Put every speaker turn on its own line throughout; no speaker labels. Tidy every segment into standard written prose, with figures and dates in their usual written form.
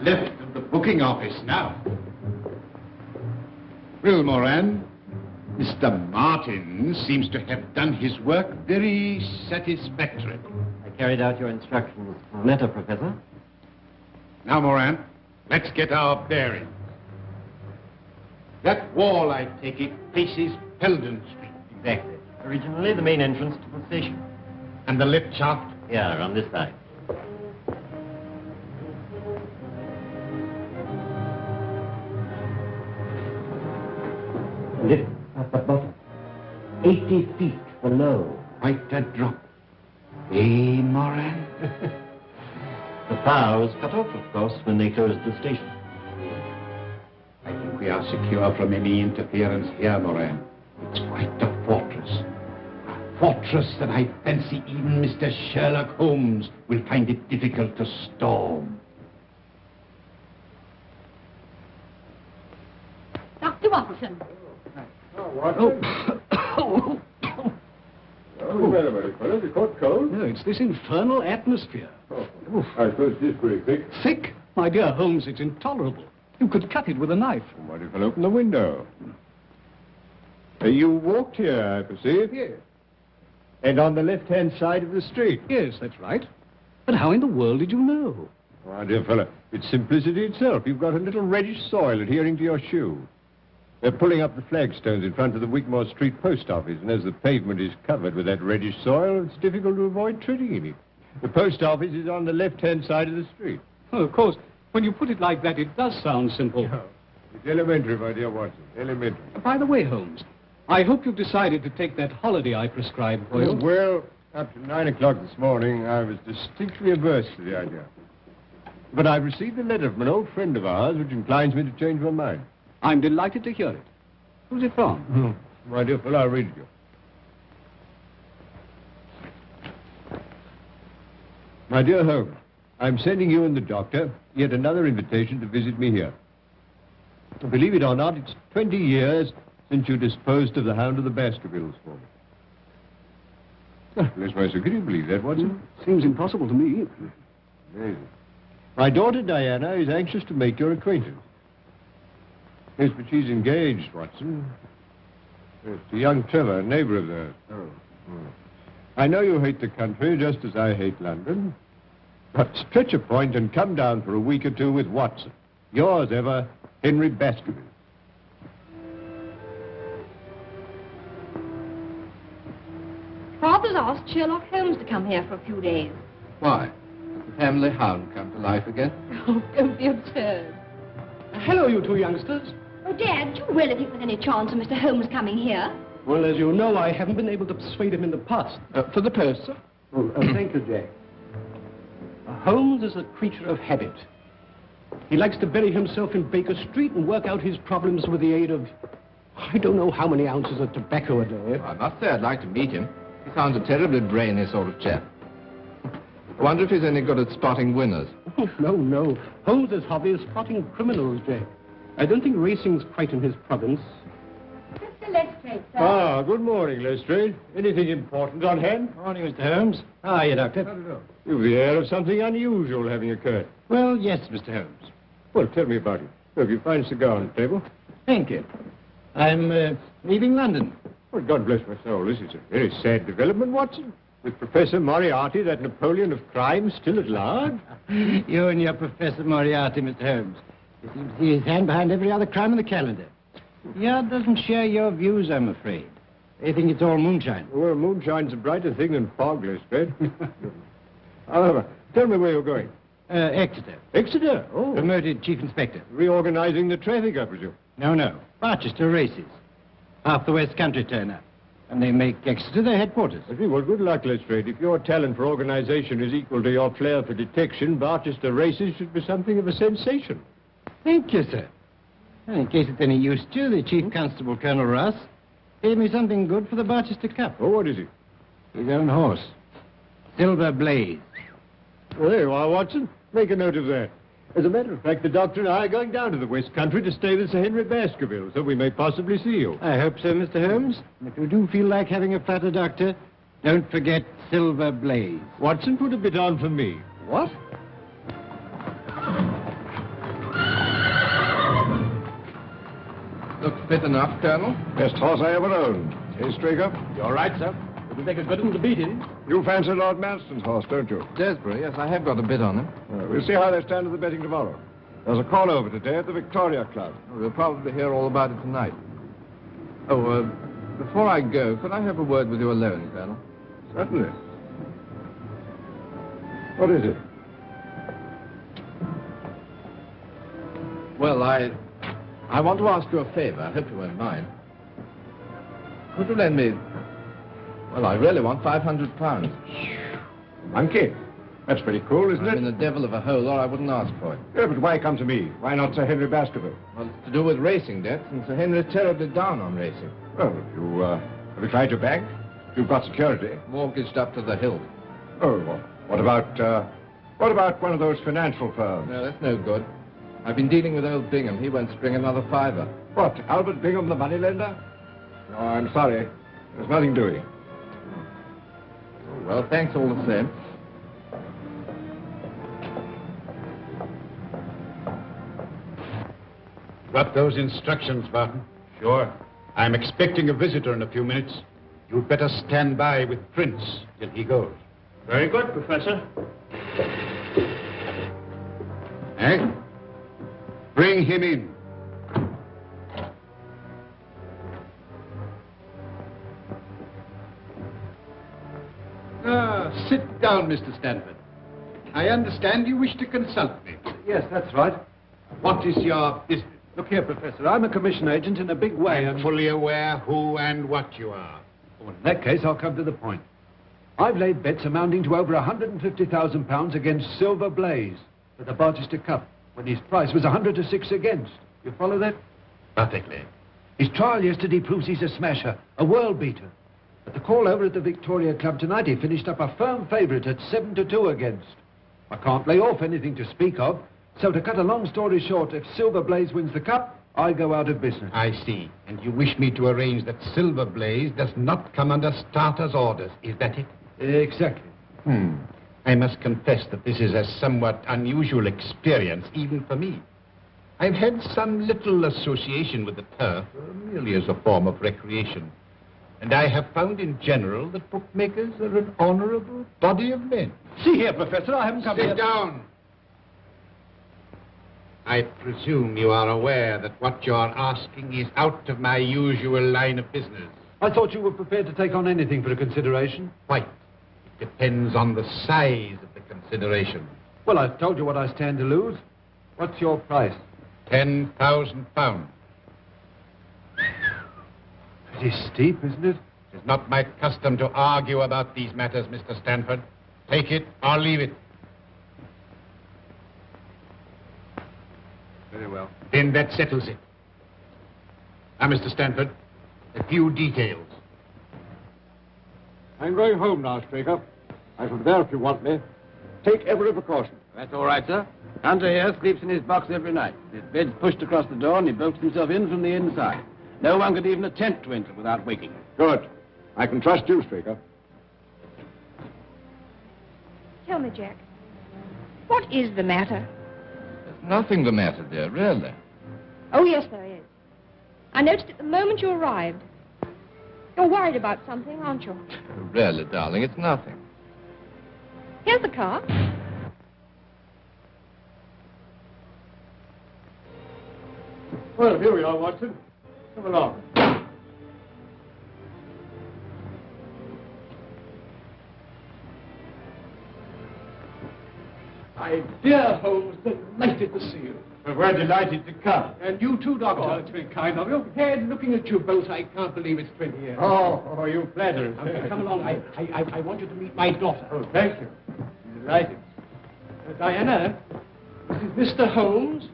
left of the booking office now. Well, Moran, Mr. Martin seems to have done his work very satisfactorily.
I carried out your instructions to the letter, Professor.
Now, Moran, let's get our bearings. That wall, I take it, faces Peldon Street.
Exactly. Originally the main entrance to the station.
And the lift shaft?
Yeah, on this side. Lift at the bottom. 80 feet below.
Quite a drop. Eh, Moran?
The power was cut off, of course, when they closed the station.
I think we are secure from any interference here, Moran. It's quite a fortress. A fortress that I fancy even Mr. Sherlock Holmes will find it difficult to storm.
Dr. Watson.
Oh, well, very fellow, you caught cold?
No, it's this infernal atmosphere.
Oh, I suppose it is pretty thick.
Thick? My dear Holmes, it's intolerable. You could cut it with a knife.
What if I open the window? You walked here, I perceive.
Yes.
And on the left-hand side of the street.
Yes, that's right. But how in the world did you know?
My dear fellow, it's simplicity itself. You've got a little reddish soil adhering to your shoe. They're pulling up the flagstones in front of the Wigmore Street post office, and as the pavement is covered with that reddish soil, it's difficult to avoid treading in it. The post office is on the left-hand side of the street.
Oh, of course, when you put it like that, it does sound simple.
No, it's elementary, my dear Watson. Elementary.
By the way, Holmes, I hope you've decided to take that holiday I prescribed for you.
Well, up to 9 o'clock this morning, I was distinctly averse to the idea. But I've received a letter from an old friend of ours which inclines me to change my mind.
I'm delighted to hear it. Who's it from?
My dear fellow, I'll read it to you. My dear Holmes, I'm sending you and the doctor yet another invitation to visit me here. Believe it or not, it's 20 years since you disposed of the hound of the Baskervilles for me. Bless my soul, can you believe that, Watson?
Seems impossible to me.
Amazing. My daughter Diana is anxious to make your acquaintance. Yes, but she's engaged, Watson. Yes, to young Trevor, a neighbor of theirs. I know you hate the country just as I hate London. But stretch a point and come down for a week or two with Watson. Yours ever, Henry Baskerville.
Father's asked Sherlock Holmes to come here for a few days.
Why? Has the family hound come to life again?
Oh, don't be absurd.
Hello, you two youngsters.
Oh, Dad, do you really think there's any chance of Mr. Holmes coming here?
Well, as you know, I haven't been able to persuade him in the past. For the post, sir.
Thank you, Jack.
Holmes is a creature of habit. He likes to bury himself in Baker Street and work out his problems with the aid of, I don't know how many ounces of tobacco a day.
I must say I'd like to meet him. He sounds a terribly brainy sort of chap. I wonder if he's any good at spotting winners.
Oh, no. Holmes's hobby is spotting criminals, Jack. I don't think racing's quite in his province.
Mr. Lestrade, sir.
Ah, good morning, Lestrade. Anything important on hand?
Morning, Mr. Holmes. How are you, Doctor?
You've the air of something unusual having occurred.
Well, yes, Mr. Holmes.
Well, tell me about it. Have you find a cigar on the table?
Thank you. I'm leaving London.
Well, God bless my soul. This is a very sad development, Watson. With Professor Moriarty, that Napoleon of crime, still at large.
You and your Professor Moriarty, Mr. Holmes. You seem to see his hand behind every other crime on the calendar. Yard doesn't share your views, I'm afraid. They think it's all moonshine.
Well, moonshine's a brighter thing than fog, Lestrade. However, tell me where you're going.
Exeter.
Exeter? Oh.
Promoted Chief Inspector.
Reorganizing the traffic, I presume.
No. Barchester races. Half the West Country turn up. And they make Exeter their headquarters.
I see. Well, good luck, Lestrade. If your talent for organization is equal to your flair for detection, Barchester races should be something of a sensation.
Thank you, sir. Well, in case it's any use to you, the Chief Constable, Colonel Ross, gave me something good for the Barchester Cup.
Oh, what is it?
His own horse. Silver Blaze.
Well, there you are, Watson. Make a note of that. As a matter of fact, the doctor and I are going down to the West Country to stay with Sir Henry Baskerville, so we may possibly see you.
I hope so, Mr. Holmes. And if you do feel like having a fatter doctor, don't forget Silver Blaze.
Watson, put a bit on for me.
What?
Looks fit enough, Colonel.
Best horse I ever owned. Hey, Straker?
You're right, sir. It would take a good one to beat him.
You fancy Lord Manston's horse, don't you?
Desborough, yes, I have got a bid on him.
We'll see how they stand at the betting tomorrow. There's a call over today at the Victoria Club.
We'll probably hear all about it tonight. Oh, before I go, could I have a word with you alone, Colonel?
Certainly. What is it?
Well, I want to ask you a favor. I hope you won't mind. Could you lend me... Well, I really want £500.
Monkey. That's pretty cool, isn't
I'm
it?
in a devil of a hole, or I wouldn't ask for it.
Yeah, but why come to me? Why not Sir Henry Baskerville?
Well, it's to do with racing debts, and Sir Henry's terribly down on racing.
Well, have you tried your bank? You've got security.
Mortgaged up to the hilt.
Oh, well, what about one of those financial firms?
No, that's no good. I've been dealing with old Bingham. He won't spring another fiver.
What, Albert Bingham, the moneylender? No, I'm sorry. There's nothing doing.
Well, thanks all the same.
Got those instructions, Barton? Sure. I'm expecting a visitor in a few minutes. You'd better stand by with Prince till he goes.
Very good, Professor.
Eh? Bring him in. Sit down, Mr. Stanford. I understand you wish to consult me.
Yes, that's right.
What is your business?
Look here, Professor. I'm a commission agent in a big way.
I'm fully aware who and what you are.
Well, in that case, I'll come to the point. I've laid bets amounting to over £150,000 against Silver Blaze for the Barchester Cup, when his price was 100 to 6 against. You follow that?
Perfectly.
His trial yesterday proves he's a smasher, a world beater. At the call over at the Victoria Club tonight, he finished up a firm favourite at 7 to 2 against. I can't lay off anything to speak of, so to cut a long story short, if Silver Blaze wins the cup, I go out of business.
I see. And you wish me to arrange that Silver Blaze does not come under starter's orders. Is that it?
Exactly.
I must confess that this is a somewhat unusual experience, even for me. I've had some little association with the turf, merely as a form of recreation. And I have found in general that bookmakers are an honorable body of men.
See here, Professor, I haven't come here...
Sit down. I presume you are aware that what you're asking is out of my usual line of business.
I thought you were prepared to take on anything for a consideration.
Quite. It depends on the size of the consideration.
Well, I've told you what I stand to lose. What's your price?
£10,000.
Pretty steep, isn't it?
It is not my custom to argue about these matters, Mr. Stanford. Take it or leave it.
Very well.
Then that settles it. Now, Mr. Stanford, a few details.
I'm going home now, Straker. I shall be there if you want me. Take every precaution.
That's all right, sir. Hunter here sleeps in his box every night. His bed's pushed across the door and he bolts himself in from the inside. No one could even attempt to enter without waking.
Good. I can trust you, Straker.
Tell me, Jack, what is the matter?
There's nothing the matter, dear, really.
Oh, yes, there is. I noticed it the moment you arrived. You're worried about something, aren't you?
Really, darling, it's nothing.
Here's the car.
Well, here we are, Watson. Come along.
My dear Holmes, delighted to see you.
Well, we're delighted to come.
And you too, Doctor. Oh, it's very kind of you. Head, looking at you both, I can't believe it's 20 years.
Oh, you flatter us.
Okay, come along. I want you to meet my daughter.
Oh, thank you. Delighted.
Diana, this is Mr. Holmes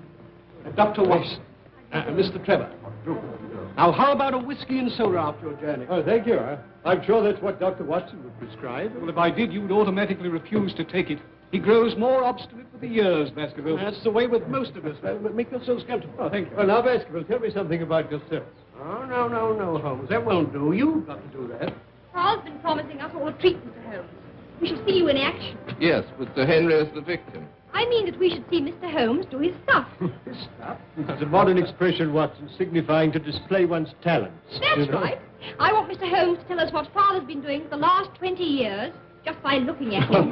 and Dr. Watson. Mr. Trevor. Now, how about a whiskey and soda after your journey?
Oh, thank you. I'm sure that's what Dr. Watson would prescribe.
Well, if I did, you'd automatically refuse to take it. He grows more obstinate with the years, Baskerville. That's the way with most of us. Make yourselves comfortable.
Oh, thank you. Well, now, Baskerville, tell me something about yourself.
Oh, no, Holmes. That won't do. You've got to do that.
Carl's been promising us all a treat, Mr. Holmes. We shall see you in action.
Yes, with Sir Henry as the victim.
I mean that we should see Mr. Holmes do his stuff.
His stuff? That's a modern expression, Watson, signifying to display one's talents.
That's right. I want Mr. Holmes to tell us what Father's been doing for the last 20 years, just by looking at him.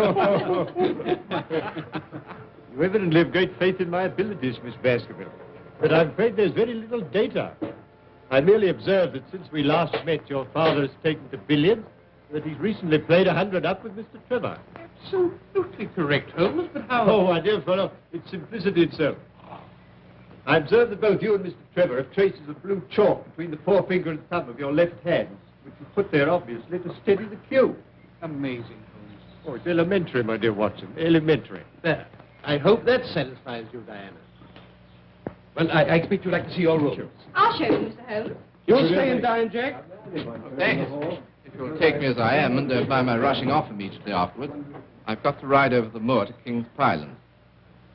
You evidently have great faith in my abilities, Miss Baskerville. But I'm afraid there's very little data. I merely observed that since we last met, your father has taken to billiards, that he's recently played 100 up with Mr. Trevor.
Absolutely correct, Holmes, but how...
Oh, my dear fellow, it's simplicity itself. I observed that both you and Mr. Trevor have traces of blue chalk between the forefinger and thumb of your left hand, which you put there, obviously, to steady the cue.
Amazing, Holmes.
Oh, it's elementary, my dear Watson, elementary.
There. I hope that satisfies you, Diana. Well, I expect you'd like to see your room.
I'll show you, Mr. Holmes.
You'll stay and dine, Jack?
Thanks. If you'll take me as I am and don't mind my rushing off immediately afterwards, I've got to ride over the moor to King's Pyland.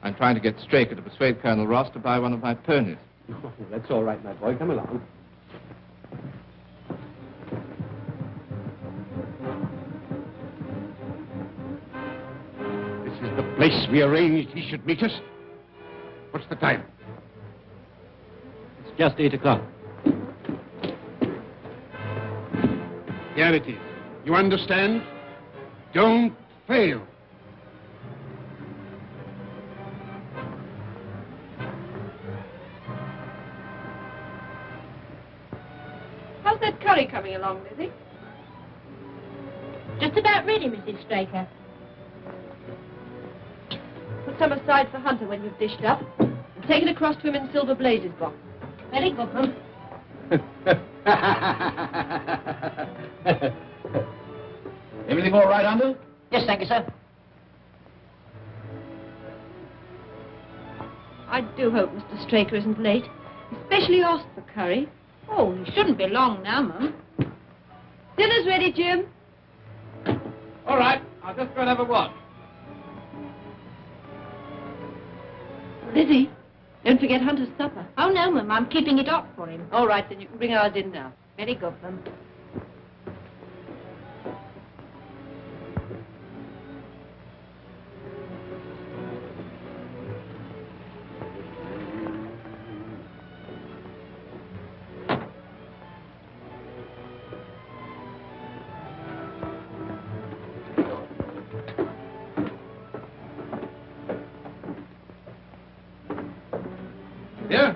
I'm trying to get Straker to persuade Colonel Ross to buy one of my ponies.
Oh, that's all right, my boy. Come along.
This is the place we arranged he should meet us. What's the time?
It's just 8 o'clock.
Here it is. You understand? Don't fail.
How's that curry coming along, Lizzie?
Just about ready, Mrs. Straker.
Put some aside for Hunter when you've dished up, and take it across to him in Silver Blaze's box.
Very good, ma'am.
Everything all right, Hunter?
Yes, thank you, sir.
I do hope Mr. Straker isn't late, especially asked for curry.
Oh, he shouldn't be long now, ma'am.
Dinner's ready, Jim.
All right. I'll just go and have a watch.
Lizzie, don't forget Hunter's supper.
Oh, no, ma'am, I'm keeping it up for him.
All right, then you can bring ours in now.
Very good, ma'am.
Yeah?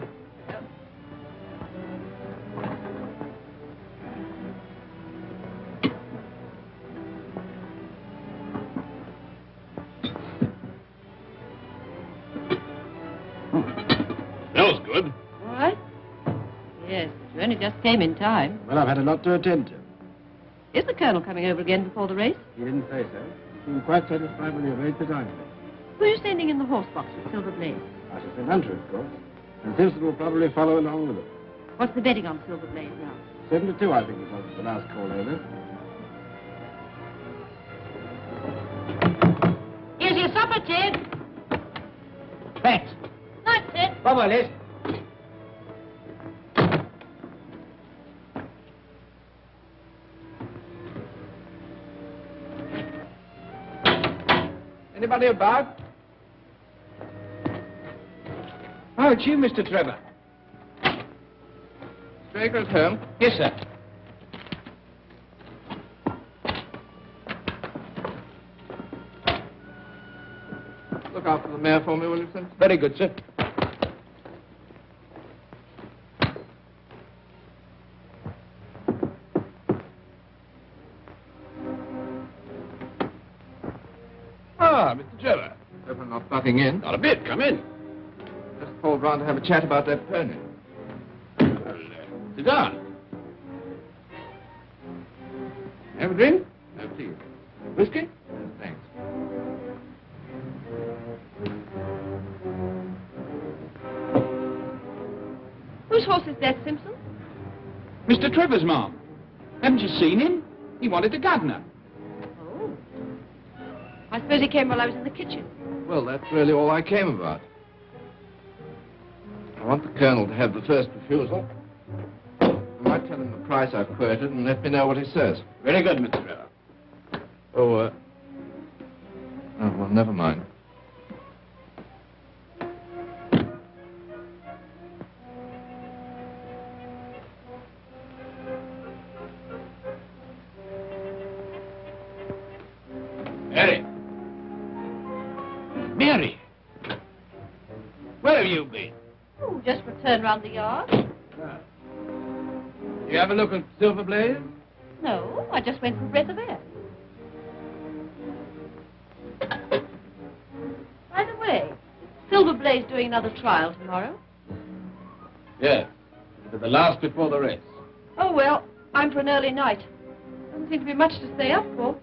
Smells good.
All right? Yes, but you only just came in time.
Well, I've had a lot to attend to.
Is the Colonel coming over again before the race?
He didn't say so. He seemed quite satisfied when he arranged the time.
Who are you sending in the horse box with Silver Blaze?
I shall send Hunter, of course. And Simpson will probably follow along with it.
What's the betting on Silver Blaze now?
7-2, I think it was the last call over.
Here's your supper, Ted.
Thanks.
Night, Ted.
Bye-bye, Liz.
Anybody about? Oh, it's you, Mr. Trevor.
Straker's home.
Yes, sir.
Look out for the mare for me, will you, sir?
Very good, sir. Ah, Mr. Trevor.
Hope I'm not butting in.
Not a bit. Come in.
Just called round to have a chat about that pony.
Well, sit down. Have a drink?
No, please.
Whiskey?
Yes, thanks.
Whose horse is that, Simpson?
Mr. Trevor's, Ma'am. Haven't you seen him? He wanted a gardener.
Oh. I suppose he came while I was in the kitchen.
Well, that's really all I came about. I want the Colonel to have the first refusal. I might tell him the price I've quoted and let me know what he says.
Very good, Mr. Trevor.
Oh, well, never mind.
Mary. Mary. Where have you been?
Oh, just returned round the yard.
You have a look at Silver Blaze?
No, I just went for a breath of air. By the way, Silver Blaze doing another trial tomorrow?
Yes. The last before the race.
Oh, well, I'm for an early night. Doesn't seem to be much to stay up for.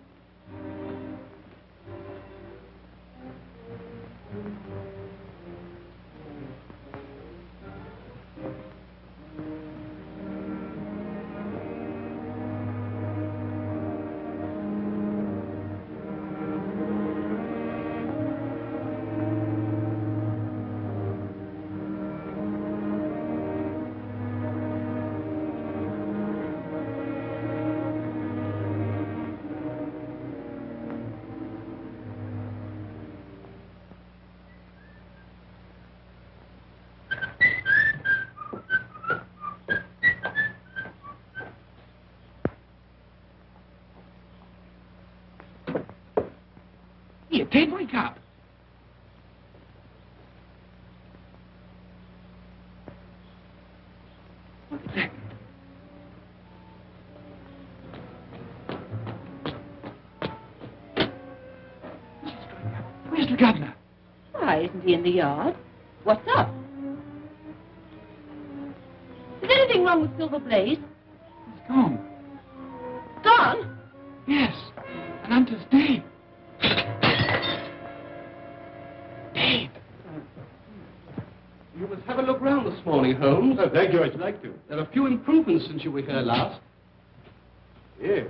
Here, take my cup. Look at that. Where's the governor?
Why, isn't he in the yard? What's up? Is anything wrong with Silver Blaze?
He's gone.
Gone?
Yes. And Hunter's dead. Dead.
You must have a look round this morning, Holmes.
Oh, thank you. I'd like to.
There are a few improvements since you were here last.
Yes.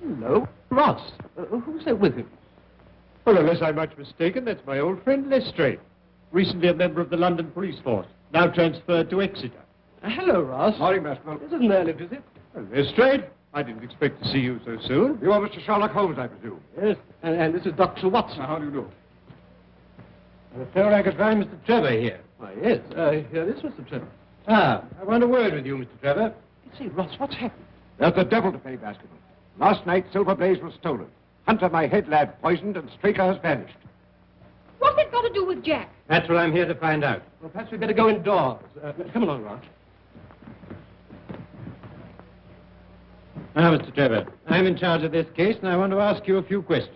Hello, Ross. Who's there with him?
Well, unless I'm much mistaken, that's my old friend Lestrade. Recently a member of the London police force, now transferred to Exeter.
Hello, Ross.
Morning, Baskerville.
This is an early visit.
Well, Lestrade, I didn't expect to see you so soon.
You are Mr. Sherlock Holmes, I presume.
Yes, and this is Dr. Watson.
How do you do?
I thought I could find Mr. Trevor here.
Why, yes, here is Mr. Trevor.
Ah, I want a word with you, Mr. Trevor.
See, Ross, what's happened?
There's the devil to pay, Baskerville. Last night, Silver Blaze was stolen. Hunter, my head lad, poisoned, and Straker has vanished.
What's it got to do with Jack?
That's what I'm here to find out.
Well, perhaps we'd better go indoors. Come along, Ross.
Now, Mr. Trevor, I'm in charge of this case, and I want to ask you a few questions.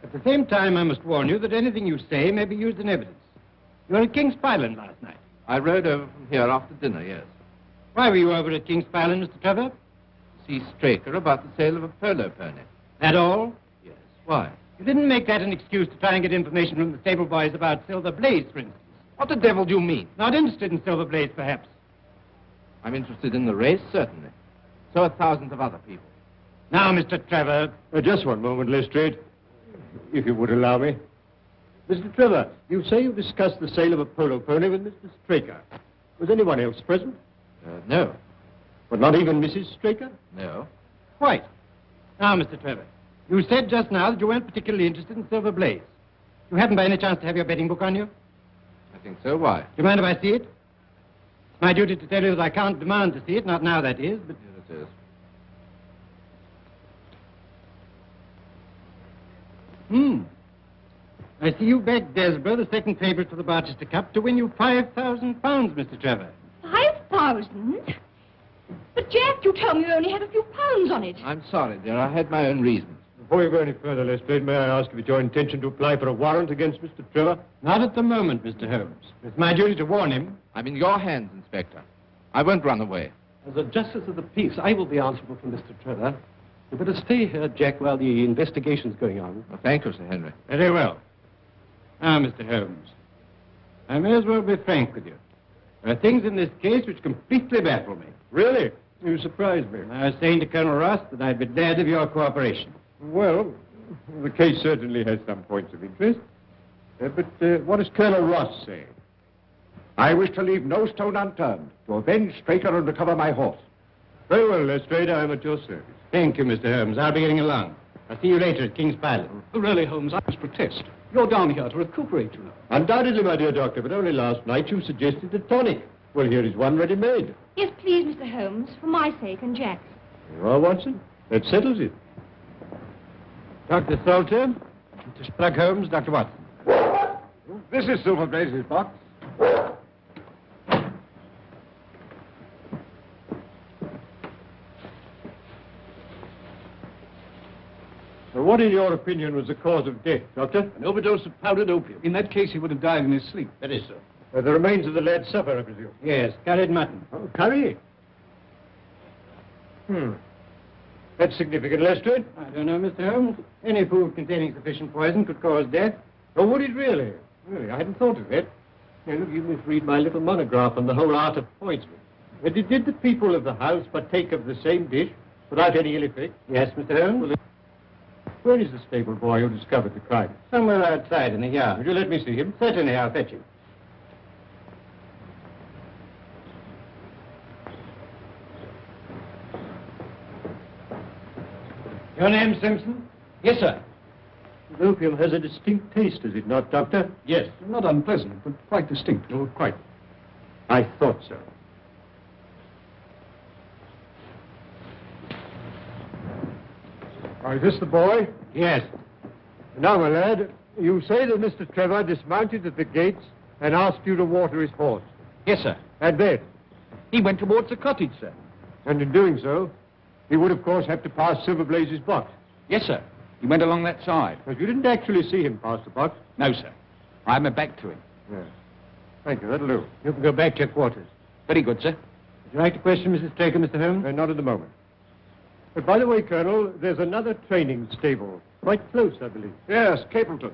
At the same time, I must warn you that anything you say may be used in evidence. You were at King's Pyland last night.
I rode over from here after dinner, yes.
Why were you over at King's Pyland, Mr. Trevor?
See Straker about the sale of a polo pony.
That all?
Yes. Why?
You didn't make that an excuse to try and get information from the stable boys about Silver Blaze, for instance.
What the devil do you mean?
Not interested in Silver Blaze, perhaps.
I'm interested in the race, certainly. So are thousands of other people.
Now, Mr. Trevor.
Just one moment, Lestrade, if you would allow me. Mr. Trevor, you say you discussed the sale of a polo pony with Mr. Straker. Was anyone else present?
No.
But not even Mrs. Straker?
No.
Quite. Now, Mr. Trevor, you said just now that you weren't particularly interested in Silver Blaze. You happen by any chance to have your betting book on you?
I think so. Why?
Do you mind if I see it? It's my duty to tell you that I can't demand to see it, not now, that is, but...
Yes, it is.
I see you backed Desborough, the second favourite for the Barchester Cup, to win you £5,000, Mr. Trevor.
5,000? But, Jack, you told me you only had a few pounds on it.
I'm sorry, dear. I had my own reasons.
Before you go any further, Lestrade, may I ask if it's your intention to apply for a warrant against Mr. Trevor?
Not at the moment, Mr. Holmes. It's my duty to warn him.
I'm in your hands, Inspector. I won't run away.
As a justice of the peace, I will be answerable for Mr. Trevor. You better stay here, Jack, while the investigation's going on.
Well, thank you, Sir Henry.
Very well. Now, Mr. Holmes, I may as well be frank with you. There are things in this case which completely baffle me.
Really? You surprise me.
I was saying to Colonel Ross that I'd be glad of your cooperation.
Well, the case certainly has some points of interest. But what does Colonel Ross say?
I wish to leave no stone unturned to avenge Straker and recover my horse.
Very well, Lestrade, I am at your service.
Thank you, Mr. Holmes. I'll be getting along.
I'll see you later at King's Palace.
Oh, really, Holmes, I must protest. You're down here to recuperate, you know.
Undoubtedly, my dear doctor, but only last night you suggested a tonic. Well, here is one ready-made.
Yes, please, Mr. Holmes, for my sake and Jack's.
You are, Watson. That settles it. Dr. Salter, Mr. Sherlock Holmes, Dr. Watson.
This is Silver Blaze's box.
So what, in your opinion, was the cause of death, Doctor?
An overdose of powdered opium. In that case, he would have died in his sleep.
That is so. The remains of the lad's supper, I presume? Yes, curried mutton. Oh, curry? That's significant, Lestrade. I don't know, Mr. Holmes. Any food containing sufficient poison could cause death. Oh, would it really? Really, I hadn't thought of that. Now, look, you must read my little monograph on the whole art of poisoning. Did the people of the house partake of the same dish without any ill effect? Yes, Mr. Holmes. Where is the stable boy who discovered the crime? Somewhere outside in the yard. Would you let me see him? Certainly, I'll fetch him. Your name, Simpson? Yes, sir. The opium has a distinct taste, does it not, Doctor?
Yes. Not unpleasant, but quite distinct.
Oh, quite. I thought so. Is this the boy? Yes. Now, my lad, you say that Mr. Trevor dismounted at the gates and asked you to water his horse.
Yes, sir.
And then?
He went towards the cottage, sir.
And in doing so, he would, of course, have to pass Silver Blaze's box.
Yes, sir. He went along that side.
But you didn't actually see him pass the box?
No, sir. I had my back to him.
Yes. Thank you, that'll do. You can go back to your quarters.
Very good, sir.
Would you like to question Mrs. Straker, Mr. Holmes? Not at the moment. But by the way, Colonel, there's another training stable. Quite close, I believe.
Yes, Capleton.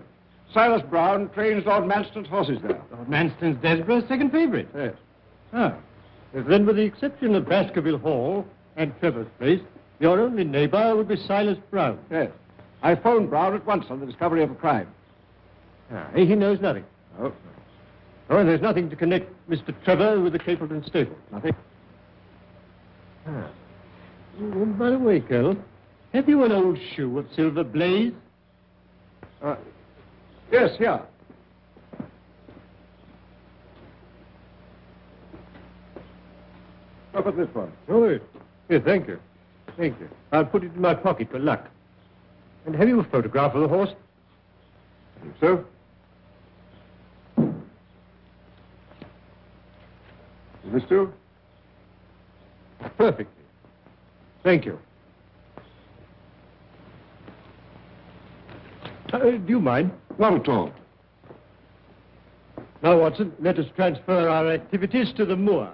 Silas Brown trains Lord Manston's horses there.
Lord Manston's Desborough's second favorite? Yes. Ah. Yes, then, with the exception of Baskerville Hall and Trevor's place, your only neighbor would be Silas Brown.
Yes. I phoned Brown at once on the discovery of a crime.
Ah, he knows nothing. Oh. Oh, and there's nothing to connect Mr. Trevor with the Capleton stable. Nothing. Ah. Oh, by the way, Colonel, have you an old shoe of Silver Blaze?
Yes, here. How about this one?
Oh, yes, thank you. Thank you. I'll put it in my pocket for luck. And have you a photograph of the horse?
I think so. Is this too?
Perfectly. Thank you. Do you mind?
Not at all.
Now, Watson, let us transfer our activities to the moor.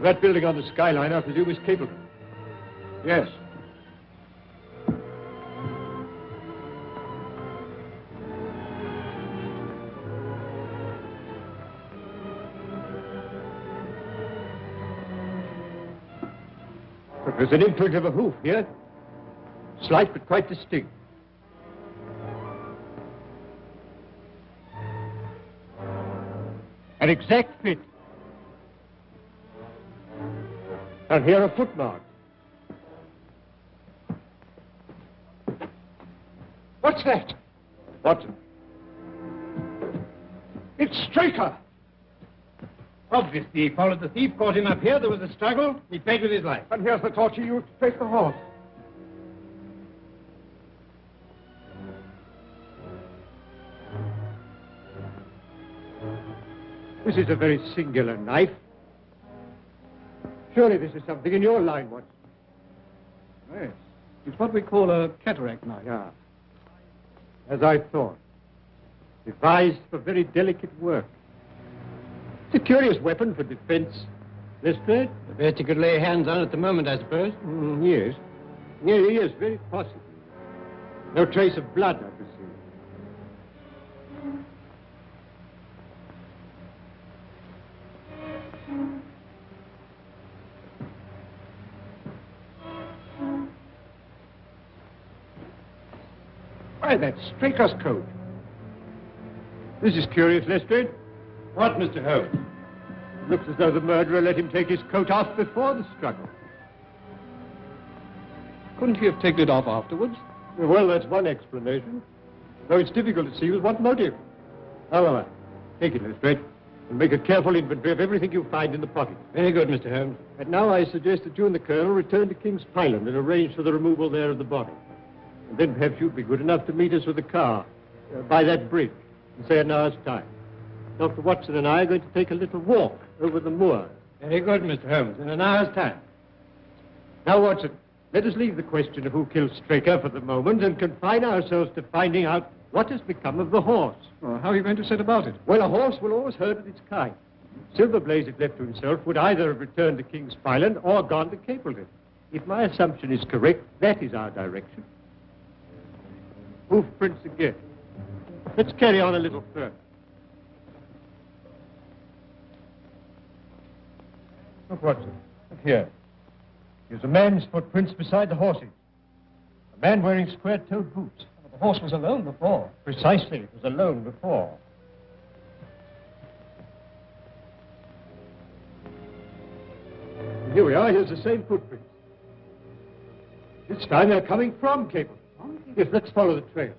That building on the skyline, I presume, is Capleton.
Yes.
But there's an imprint of a hoof here. Slight, but quite distinct. An exact fit. And here are footmarks.
What's that?
Watson.
It's Straker.
Obviously, he followed the thief, caught him up here. There was a struggle. He paid with his life.
And here's the torch he used to take the horse.
This is a very singular knife. Surely this is something in your line, Watson.
Yes. It's what we call a cataract knife.
Yeah. As I thought. Devised for very delicate work. It's a curious weapon for defense. Lestrade?
The best you could lay hands on at the moment, I suppose.
Yes. Yes, very possibly. No trace of blood, I presume.
Why, that's Straker's coat.
This is curious, Lestrade.
What, Mr. Holmes?
Looks as though the murderer let him take his coat off before the struggle.
Couldn't he have taken it off afterwards?
Well, that's one explanation. Though it's difficult to see with what motive. However, take it, Lestrade, and make a careful inventory of everything you find in the pocket.
Very good, Mr. Holmes.
And now I suggest that you and the Colonel return to King's Pyland and arrange for the removal there of the body. And then perhaps you'd be good enough to meet us with a car by that bridge in, say, an hour's time. Dr. Watson and I are going to take a little walk over the moor.
Very good, Mr. Holmes. In an hour's time.
Now, Watson, let us leave the question of who killed Straker for the moment and confine ourselves to finding out what has become of the horse.
Well, how are you going to set about it?
Well, a horse will always herd of its kind. Silverblaze, if left to himself, would either have returned to King's Pyland or gone to Capleton. If my assumption is correct, that is our direction. Hoof prints again. Let's carry on a little further. Look, Watson. Look here. There's a man's footprints beside the horses. A man wearing square-toed boots.
The horse was alone before.
Precisely. It was alone before. Here we are. Here's the same footprints. This time they're coming from Capleton. Yes, let's follow the trail.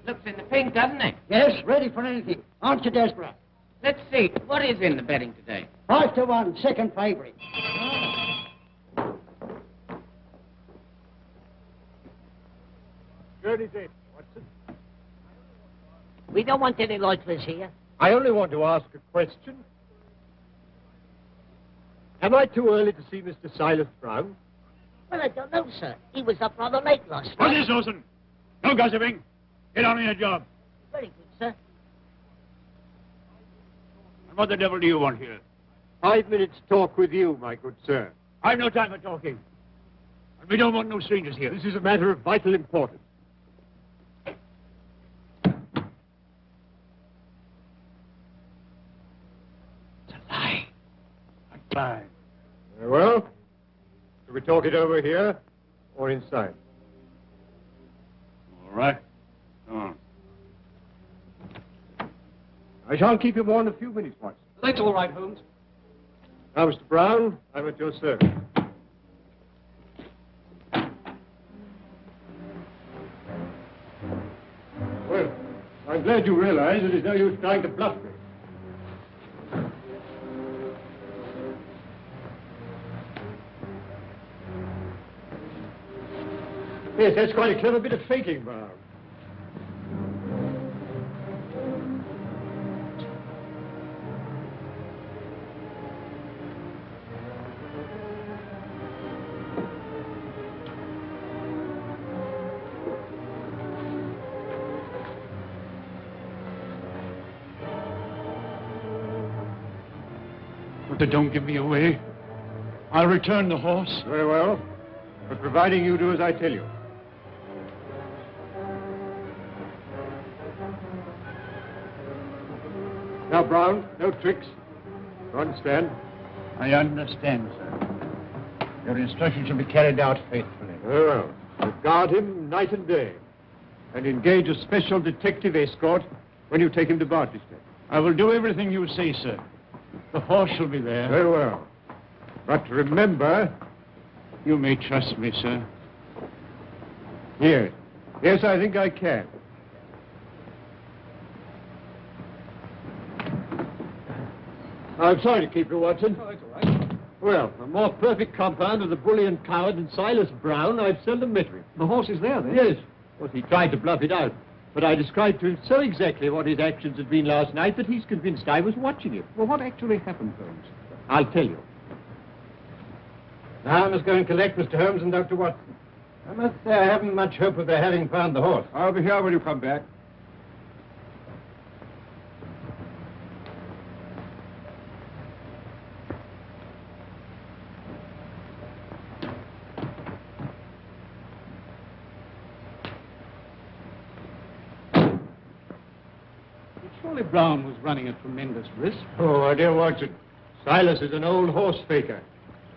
Looks in the pink, doesn't it?
Yes, ready for anything. Aren't you desperate?
Let's see. What is in the betting today?
5-1, second favourite.
Journey's in, Watson.
We don't want any lightless here.
I only want to ask a question. Am I too early to see Mr. Silas Brown?
Well, I don't know, sir. He was up rather late last night.
What is Dawson? No gossiping. Get on with your job.
Very good, sir.
And what the devil do you want here?
5 minutes talk with you, my good sir.
I've no time for talking. And we don't want no strangers here.
This is a matter of vital importance.
It's a lie. A lie.
Very well. Shall we talk it over here or inside?
All right. Come on.
I shan't keep you more than a few minutes, Watson.
That's all right, Holmes.
Now, Mr. Brown, I'm at your service. Well, I'm glad you realize that there's no use trying to bluff me. Yes, that's quite a clever bit of faking, Brown.
But don't give me away. I'll return the horse.
Very well. But providing you do as I tell you. Now, Brown, no tricks. You understand?
I understand, sir. Your instructions shall be carried out faithfully.
Very well. You guard him night and day. And engage a special detective escort when you take him to Barchester.
I will do everything you say, sir. The horse shall be there.
Very well. But remember...
You may trust me, sir.
Yes. Yes, I think I can. I'm sorry to keep you, Watson.
Oh, it's all right.
Well, a more perfect compound of the bully and coward than Silas Brown, I've seldom met with.
The horse is there, then?
Yes. Well, he tried to bluff it out. But I described to him so exactly what his actions had been last night that he's convinced I was watching him.
Well, what actually happened, Holmes?
I'll tell you.
Now I must go and collect Mr. Holmes and Dr. Watson. I must say I haven't much hope of their having found the horse.
I'll be here when you come back.
Surely Brown was running a tremendous risk.
Oh, my dear Watson, Silas is an old horse faker.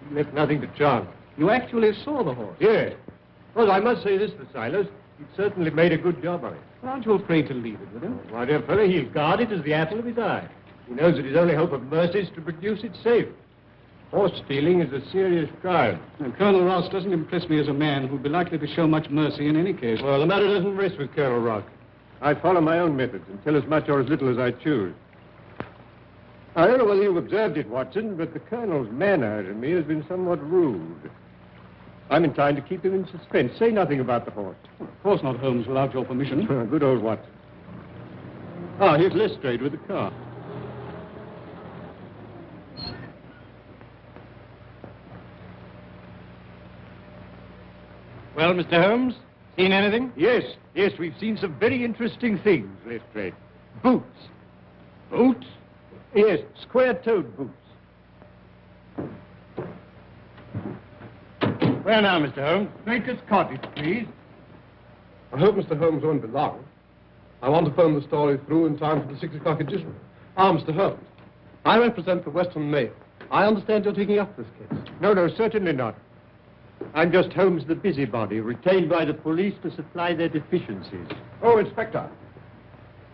He left nothing to chance.
You actually saw the horse?
Yes. Well, I must say this for Silas. He certainly made a good job of it.
Well, aren't you afraid to leave it with him?
My dear fellow, he'll guard it as the apple of his eye. He knows that his only hope of mercy is to produce it safe. Horse stealing is a serious crime.
And Colonel Ross doesn't impress me as a man who'd be likely to show much mercy in any case.
Well, the matter doesn't rest with Colonel Ross. I follow my own methods and tell as much or as little as I choose. I don't know whether you've observed it, Watson, but the Colonel's manner to me has been somewhat rude. I'm inclined to keep him in suspense. Say nothing about the horse.
Of course not, Holmes, without your permission.
Good old Watson. Ah, here's Lestrade with the car.
Well, Mr. Holmes, seen anything?
Yes, we've seen some very interesting things, Lestrade.
Boots.
Boots? Yes, square-toed boots.
Where now, Mr. Holmes?
Baker's Cottage, please. I hope Mr. Holmes won't be long. I want to phone the story through in time for the 6 o'clock edition. Ah, Mr. Holmes, I represent the Western Mail. I understand you're taking up this case.
No, certainly not. I'm just Holmes the busybody, retained by the police to supply their deficiencies.
Oh, Inspector,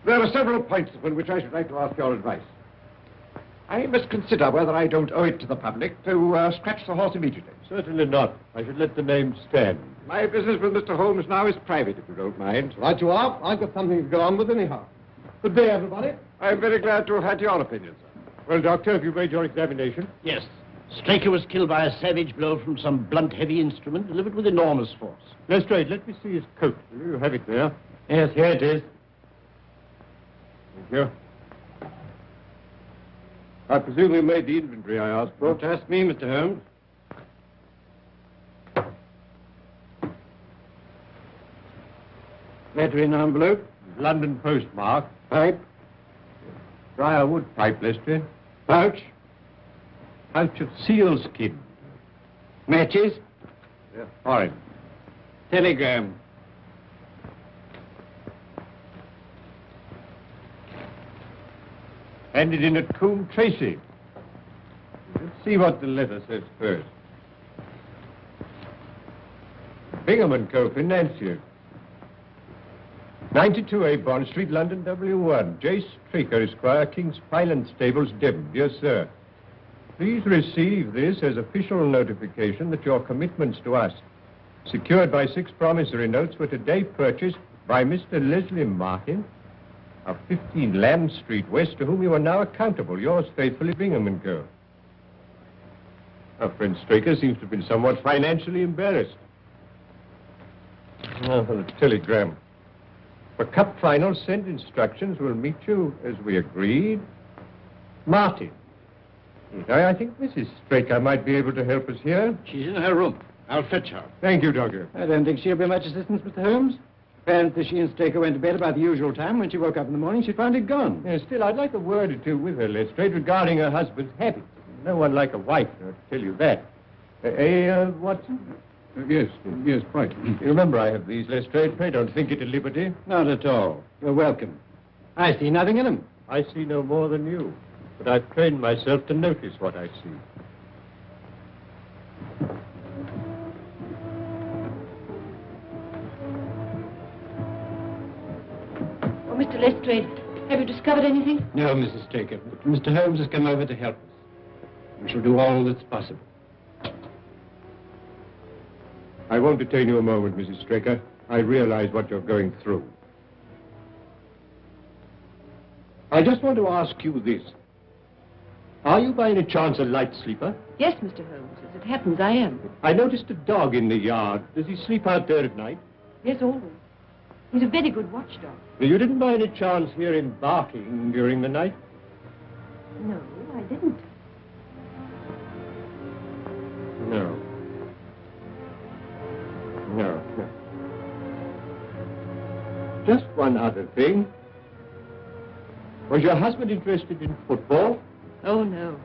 there are several points upon which I should like to ask your advice. I must consider whether I don't owe it to the public to scratch the horse immediately.
Certainly not. I should let the name stand.
My business with Mr. Holmes now is private, if you don't mind. Right you are. I've got something to go on with anyhow. Good day, everybody. I'm very glad to have had your opinion, sir.
Well, Doctor, have you made your examination?
Yes. Straker was killed by a savage blow from some blunt, heavy instrument delivered with enormous force.
Lestrade, let me see his coat. Will you have it there?
Yes, here it is.
Thank you. I presume you made the inventory I asked for.
Don't ask me, Mr. Holmes. Letter in envelope.
London postmark.
Pipe.
Briarwood pipe, Lestrade.
Pouch.
Pouch of sealskin.
Matches.
Yeah, foreign.
Telegram.
Handed in at Coombe Tracy. Let's see what the letter says first. Bingham & Co. Financier. 92A Bond Street, London, W1. J. Straker, Esquire, King's Pyland Stables, Devon. Dear Sir, please receive this as official notification that your commitments to us, secured by 6 promissory notes, were today purchased by Mr. Leslie Martin of 15 Lamb Street West, to whom you are now accountable. Yours faithfully, Bingham & Co. Our friend Straker seems to have been somewhat financially embarrassed. Now for the telegram. For cup final, send instructions. We'll meet you as we agreed. Martin. I think Mrs. Straker might be able to help us here.
She's in her room. I'll fetch her.
Thank you, Doctor.
I don't think she'll be much assistance, Mr. Holmes. Apparently she and Straker went to bed about the usual time. When she woke up in the morning, she found it gone.
Yeah, still, I'd like a word or two with her, Lestrade, regarding her husband's habits. No one like a wife, to tell you that. Watson?
Yes, quite.
You remember I have these, Lestrade. Pray don't think it a liberty.
Not at all. You're welcome. I see nothing in them.
I see no more than you. But I've trained myself to notice what I see.
Oh, Mr. Lestrade, have you discovered anything?
No, Mrs. Straker. Mr. Holmes has come over to help us. We shall do all that's possible.
I won't detain you a moment, Mrs. Straker. I realize what you're going through. I just want to ask you this. Are you by any chance a light sleeper?
Yes, Mr. Holmes. As it happens, I am.
I noticed a dog in the yard. Does he sleep out there at night?
Yes, always. He's a very good watchdog.
You didn't by any chance hear him barking during the night?
No, I didn't.
No. Just one other thing. Was your husband interested in football?
Oh, no.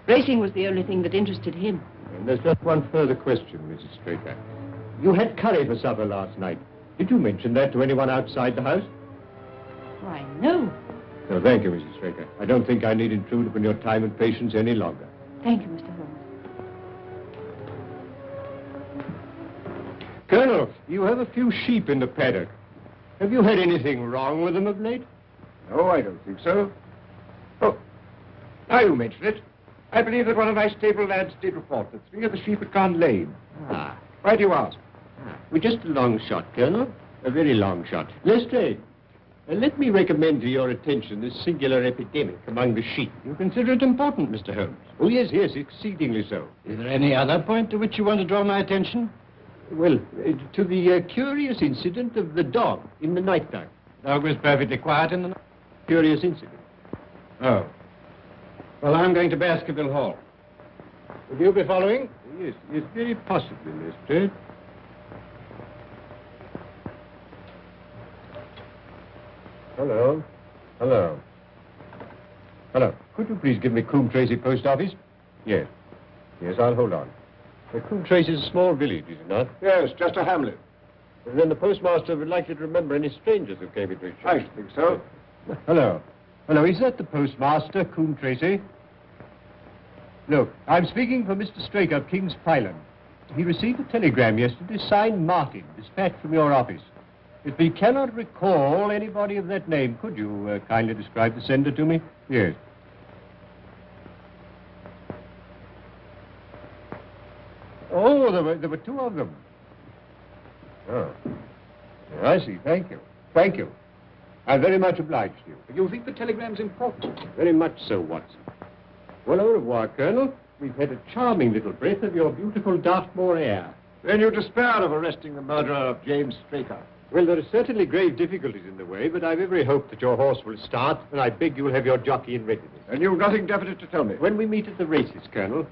Racing was the only thing that interested him.
And there's just one further question, Mrs. Straker. You had curry for supper last night. Did you mention that to anyone outside the house?
Why, no.
No, thank you, Mrs. Straker. I don't think I need intrude upon your time and patience any longer.
Thank you, Mr. Holmes.
Colonel, you have a few sheep in the paddock. Have you had anything wrong with them of late?
No, I don't think so. Oh, Now you mention it, I believe that one of my stable lads did report that 3 of the sheep had gone lame.
Ah.
Why do you ask?
Well, just a long shot, Colonel. A very long shot. Lestrade, let me recommend to your attention this singular epidemic among the sheep.
You consider it important, Mr. Holmes?
Oh, yes, yes, exceedingly so.
Is there any other point to which you want to draw my attention?
Well, to the curious incident of the dog in the night time.
Dog was perfectly quiet in the night.
Curious incident.
Oh. Well, I'm going to Baskerville Hall. Will you be following?
Yes, yes, very possibly, Lestrade. Hello. Hello. Hello. Could you please give me Coombe Tracy Post Office? Yes. Yes, I'll hold on. Coombe Tracy is a small village, is it not?
Yes, just a hamlet.
And then the postmaster would like you to remember any strangers who came into his shop.
I should think so.
Hello. Hello, is that the postmaster, Coombe Tracy? Look, I'm speaking for Mr. Straker of King's Pyland. He received a telegram yesterday signed Martin, dispatched from your office. If he cannot recall anybody of that name, could you kindly describe the sender to me? Yes. Oh, there were 2 of them. Oh. I see. Thank you. Thank you. I'm very much obliged to you.
You think the telegram's important?
Very much so, Watson. Well, au revoir, Colonel. We've had a charming little breath of your beautiful Dartmoor air.
Then you despair of arresting the murderer of James Straker.
Well, there are certainly grave difficulties in the way, but I've every hope that your horse will start, and I beg you'll have your jockey in readiness.
And you've nothing definite to tell me?
When we meet at the races, Colonel.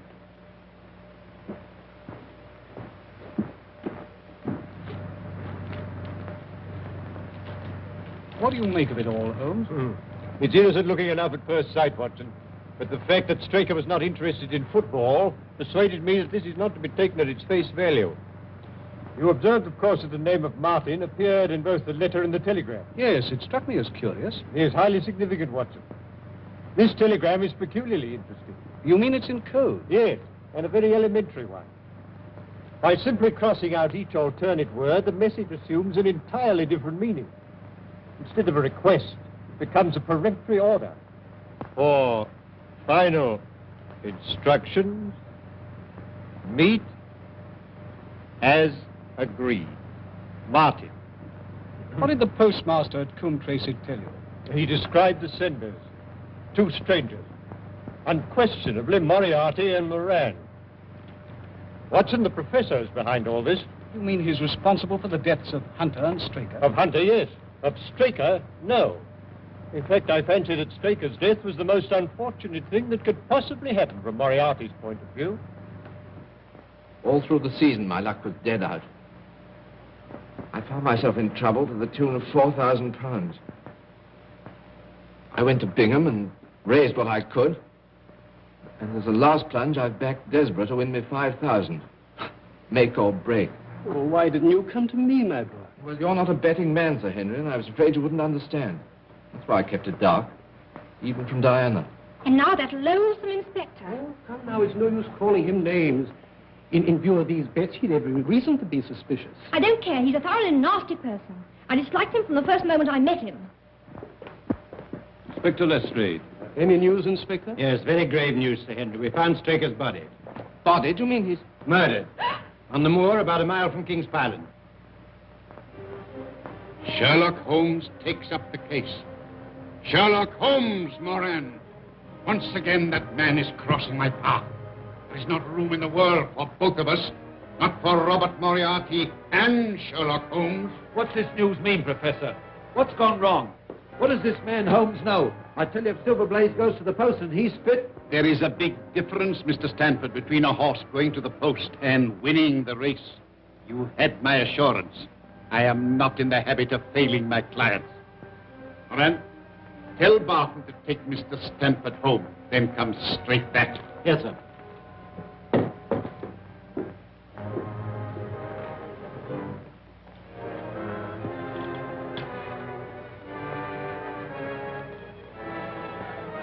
What do you make of it all, Holmes?
It's innocent looking enough at first sight, Watson. But the fact that Straker was not interested in football persuaded me that this is not to be taken at its face value. You observed, of course, that the name of Martin appeared in both the letter and the telegram.
Yes, it struck me as curious.
It is highly significant, Watson. This telegram is peculiarly interesting.
You mean it's in code?
Yes, and a very elementary one. By simply crossing out each alternate word, the message assumes an entirely different meaning. Instead of a request, it becomes a peremptory order. For final instructions, meet as agreed. Martin.
What did the postmaster at Coombe Tracy tell you?
He described the senders. 2 strangers. Unquestionably Moriarty and Moran. Watson, the professor, is behind all this.
You mean he's responsible for the deaths of Hunter and Straker?
Of Hunter, yes. Of Straker, no. In fact, I fancy that Straker's death was the most unfortunate thing that could possibly happen from Moriarty's point of view.
All through the season, my luck was dead out. I found myself in trouble to the tune of £4,000. I went to Bingham and raised what I could. And as a last plunge, I've backed Desborough to win me 5,000. Make or break.
Well, why didn't you come to me, my boy?
Well, you're not a betting man, Sir Henry, and I was afraid you wouldn't understand. That's why I kept it dark, even from Diana.
And now that loathsome inspector.
Oh, come now, it's no use calling him names. In view of these bets, he'd every reason to be suspicious.
I don't care. He's a thoroughly nasty person. I disliked him from the first moment I met him.
Inspector Lestrade. Any news, Inspector? Yes, very grave news, Sir Henry. We found Straker's body.
Body? Do you mean he's...
Murdered. On the moor about a mile from King's Pyland.
Sherlock Holmes takes up the case. Sherlock Holmes, Moran. Once again, that man is crossing my path. There's not room in the world for both of us. Not for Robert Moriarty and Sherlock Holmes.
What's this news mean, Professor? What's gone wrong? What does this man Holmes know? I tell you, if Silver Blaze goes to the post and he's fit...
There is a big difference, Mr. Stanford, between a horse going to the post and winning the race. You had my assurance. I am not in the habit of failing my clients. Moran, tell Barton to take Mr. Stanford home, then come straight back.
Yes, sir.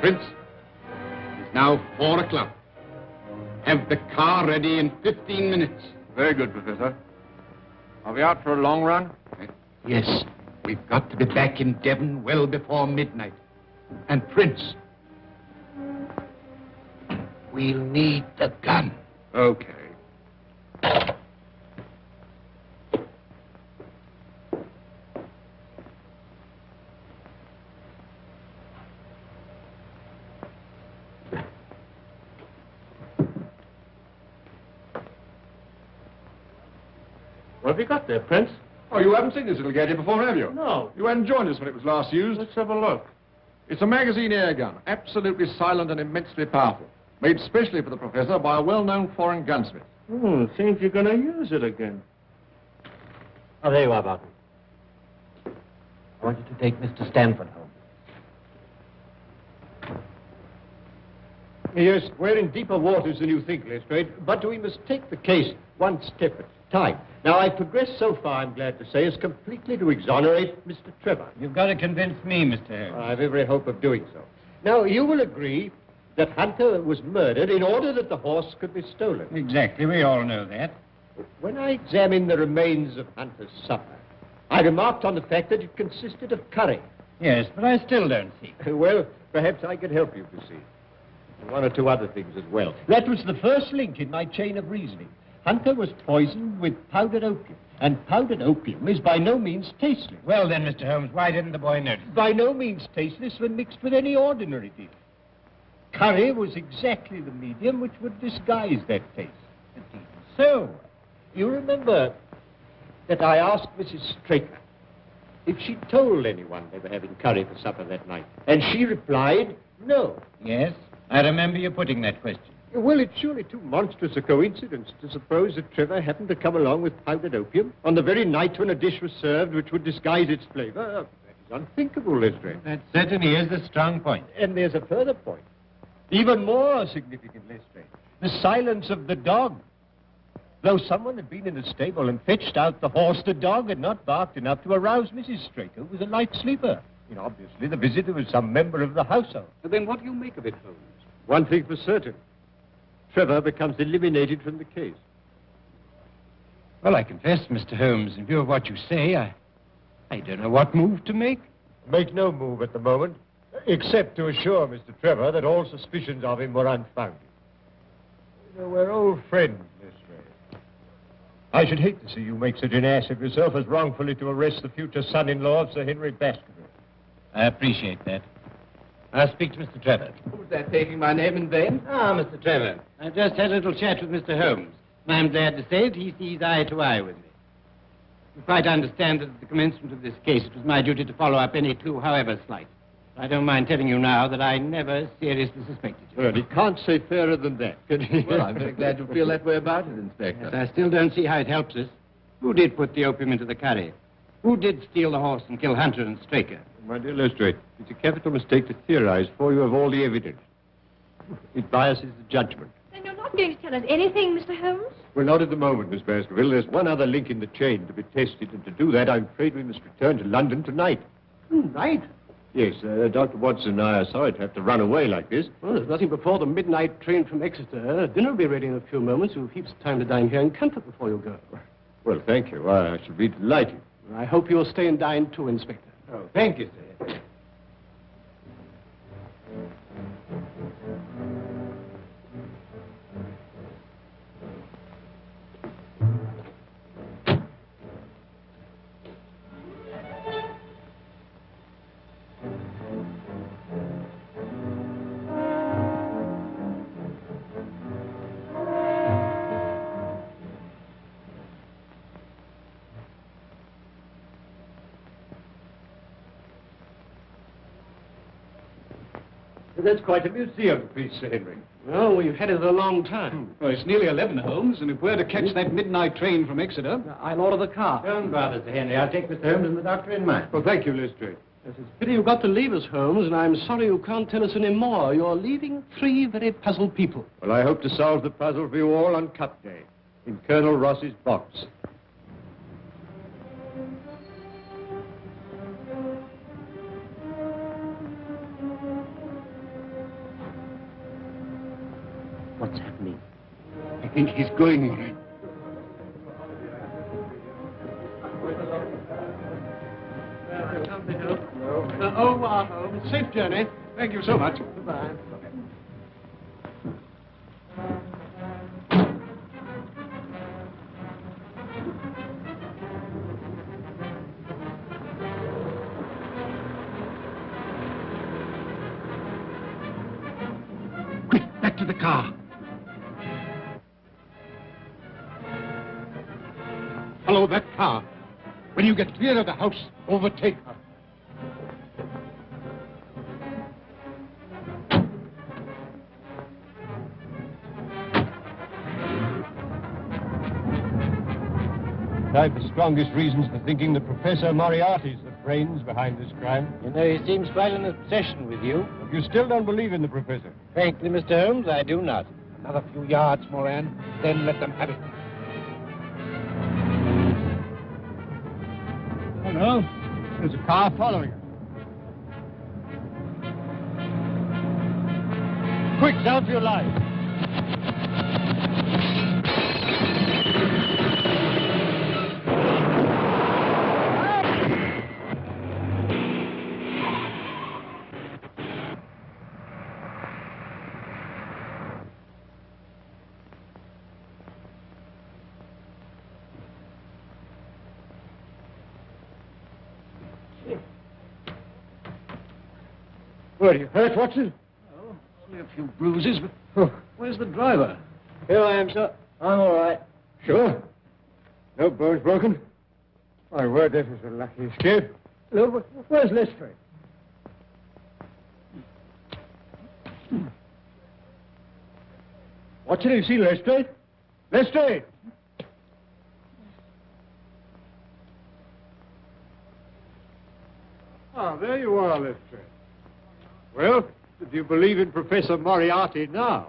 Prince, it's now 4 o'clock. Have the car ready in 15 minutes.
Very good, Professor. Are we out for a long run?
Yes, we've got to be back in Devon well before midnight. And Prince, We'll need the gun.
Okay.
What have you got there, Prince?
Oh, you haven't seen this little gadget before, have you?
No.
You hadn't joined us when it was last used.
Let's have a look.
It's a magazine air gun, absolutely silent and immensely powerful. Made specially for the professor by a well-known foreign gunsmith.
Seems you're going to use it again.
Oh, there you are, Barton. I want you to take Mr. Stanford home.
Yes, we're in deeper waters than you think, Lestrade, but we must take the case one step at a time. Now, I've progressed so far, I'm glad to say, as completely to exonerate Mr. Trevor.
You've got to convince me, Mr. Holmes.
I've every hope of doing so. Now, you will agree that Hunter was murdered in order that the horse could be stolen.
Exactly, we all know that.
When I examined the remains of Hunter's supper, I remarked on the fact that it consisted of curry.
Yes, but I still don't see.
Well, perhaps I could help you to see. And one or two other things as well. That was the first link in my chain of reasoning. Hunter was poisoned with powdered opium, and powdered opium is by no means tasteless.
Well then, Mr. Holmes, why didn't the boy notice?
By no means tasteless when mixed with any ordinary dish. Curry was exactly the medium which would disguise that taste. But even so, you remember that I asked Mrs. Straker if she told anyone they were having curry for supper that night, and she replied, no.
Yes, I remember you putting that question.
Well, it's surely too monstrous a coincidence to suppose that Trevor happened to come along with powdered opium on the very night when a dish was served which would disguise its flavor. That is unthinkable, Lestrade.
That certainly is a strong point.
And there's a further point, even more significant, Lestrade. The silence of the dog. Though someone had been in the stable and fetched out the horse, the dog had not barked enough to arouse Mrs. Straker, who was a light sleeper. You know, obviously, the visitor was some member of the household.
But then what do you make of it, Holmes?
One thing for certain. Trevor becomes eliminated from the case.
Well, I confess, Mr. Holmes, in view of what you say, I don't know what move to make.
Make no move at the moment, except to assure Mr. Trevor that all suspicions of him were unfounded. You know, we're old friends, Lestrade. I should hate to see you make such an ass of yourself as wrongfully to arrest the future son-in-law of Sir Henry Baskerville.
I appreciate that. I'll speak to Mr. Trevor.
Who's that taking my name in vain?
Ah, Mr. Trevor. I just had a little chat with Mr. Holmes. And I'm glad to say that he sees eye to eye with me. You quite understand that at the commencement of this case, it was my duty to follow up any clue, however slight. I don't mind telling you now that I never seriously suspected you.
Well, he can't say fairer than that, can he?
Well, I'm very glad you feel that way about it, Inspector.
Yes, I still don't see how it helps us. Who did put the opium into the curry? Who did steal the horse and kill Hunter and Straker?
My dear Lestrade, it's a capital mistake to theorize for you of all the evidence. It biases the judgment.
Then you're not going to tell us anything, Mr. Holmes?
Well, not at the moment, Miss Baskerville. There's one other link in the chain to be tested, and to do that, I'm afraid we must return to London tonight.
Tonight?
Yes, Dr. Watson and I are sorry to have to run away like this.
Well, there's nothing before the midnight train from Exeter. Dinner will be ready in a few moments. You've heaps of time to dine here in comfort before you go.
Well, thank you. I shall be delighted.
I hope you'll stay and dine too, Inspector.
Oh, thank you, sir. That's quite a museum piece, Sir Henry.
Well, we've had it a long time.
Well, it's nearly 11, Holmes, and if we're to catch that midnight train from Exeter...
I'll order the car.
Don't bother, Sir Henry. I'll take Mr. Holmes and the doctor in mine.
Well, thank you, Lestrade.
Yes, it's a pity you've got to leave us, Holmes, and I'm sorry you can't tell us any more. You're leaving 3 very puzzled people.
Well, I hope to solve the puzzle for you all on Cup Day, in Colonel Ross's box.
What's happening?
I think he's going all right.
Holmes. Safe journey.
Thank you so much.
Goodbye.
to the car. Follow that car. When you get clear of the house, overtake her.
I've the strongest reasons for thinking that Professor Moriarty's the brains behind this crime.
You know, he seems quite an obsession with you.
You still don't believe in the Professor?
Frankly, Mr. Holmes, I do not.
Another few yards, Moran, then let them have it.
Oh, no. There's a car following us. Quick, down for your life.
What, are you hurt, Watson? No, only a few bruises, but where's the driver?
Here I am, sir. I'm all right.
Sure? No bones broken? My word, this is a lucky escape.
Look, where's Lestrade?
Watson, have you seen Lestrade? Lestrade! Ah, there you are, Lestrade. Well, do you believe in Professor Moriarty now?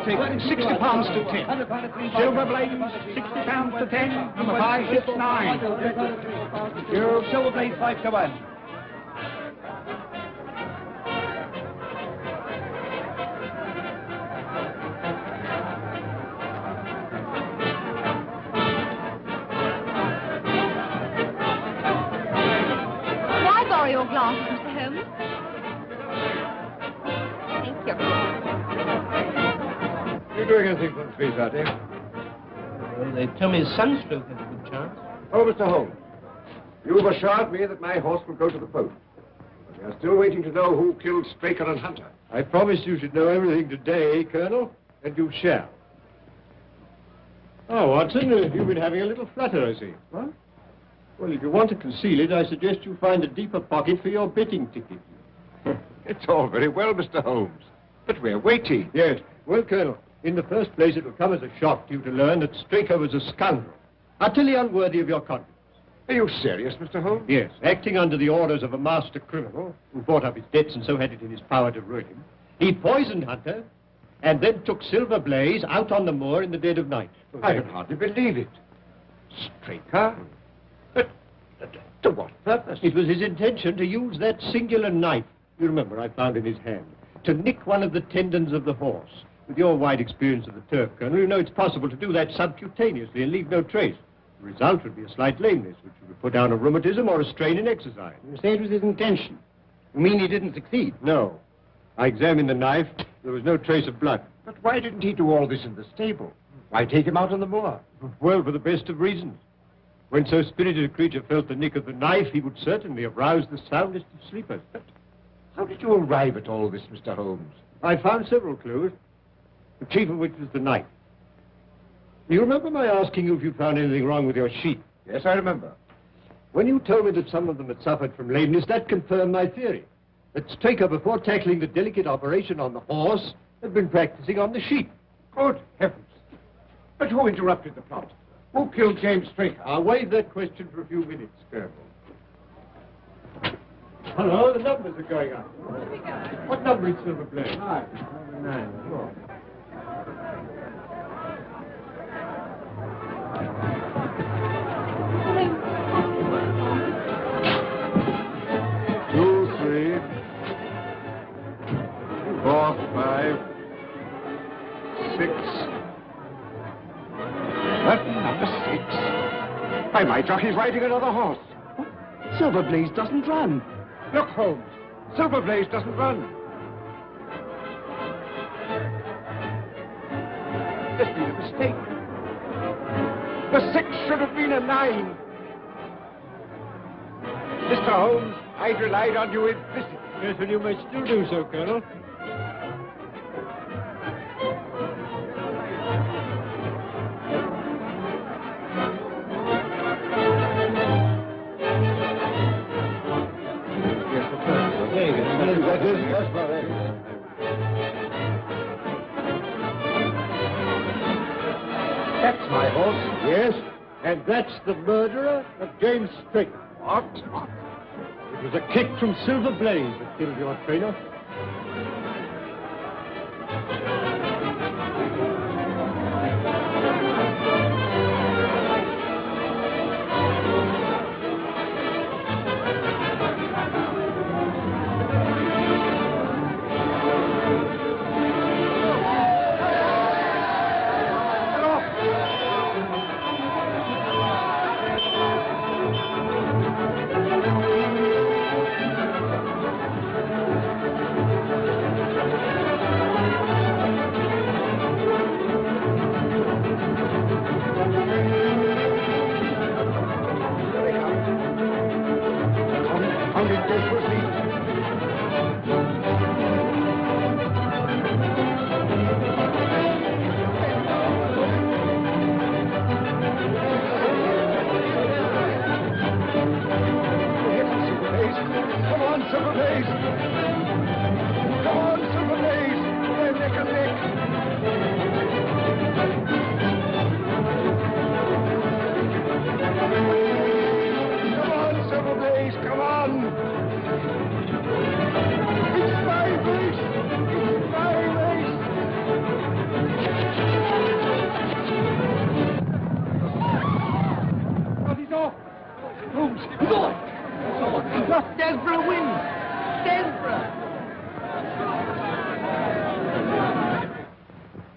£60 to 10. Silver blades, £60 to 10. Number 5, 6, 9. Silver blades, 5 to 1.
May I borrow your glasses, Mr. Holmes? Thank you.
You doing anything for the police out here?
Well, they tell me sunstroke has a good chance.
Oh, Mr. Holmes, you've assured me that my horse will go to the post. But we are still waiting to know who killed Straker and Hunter. I promised you should know everything today, Colonel, and you shall. Oh, Watson, you've been having a little flutter, I see. What? Well, if you want to conceal it, I suggest you find a deeper pocket for your betting ticket.
It's all very well, Mr. Holmes, but we're waiting.
Yes. Well, Colonel, in the first place, it will come as a shock to you to learn that Straker was a scoundrel, utterly unworthy of your confidence.
Are you serious, Mr. Holmes?
Yes, acting under the orders of a master criminal who bought up his debts and so had it in his power to ruin him. He poisoned Hunter and then took Silver Blaze out on the moor in the dead of night.
I can hardly believe it. Straker? But to what purpose?
It was his intention to use that singular knife, you remember I found in his hand, to nick one of the tendons of the horse. With your wide experience of the turf, Colonel, you know it's possible to do that subcutaneously and leave no trace. The result would be a slight lameness, which would put down a rheumatism or a strain in exercise.
You say it was his intention. You mean he didn't succeed?
No. I examined the knife. There was no trace of blood.
But why didn't he do all this in the stable? Why take him out on the moor?
Well, for the best of reasons. When so spirited a creature felt the nick of the knife, he would certainly have roused the soundest of sleepers. But
how did you arrive at all this, Mr. Holmes?
I found several clues, the chief of which was the knife. You remember my asking you if you found anything wrong with your sheep?
Yes, I remember.
When you told me that some of them had suffered from lameness, that confirmed my theory. That Straker, before tackling the delicate operation on the horse, had been practicing on the sheep.
Good heavens. But who interrupted the plot? Who killed James Straker?
I'll waive that question for a few minutes, Colonel. Hello, the numbers are going up. What number is Silver Blaze? 9. Oh.
By my jockey's riding another horse. Silverblaze doesn't run. Look, Holmes. Silverblaze doesn't run. There's been a mistake. The 6 should have been a 9. Mr. Holmes, I'd relied on you implicitly.
Yes, well, you may still do so, Colonel.
That's my horse.
Yes, and that's the murderer of James Strait.
What?
It was a kick from Silver Blaze that killed your trainer.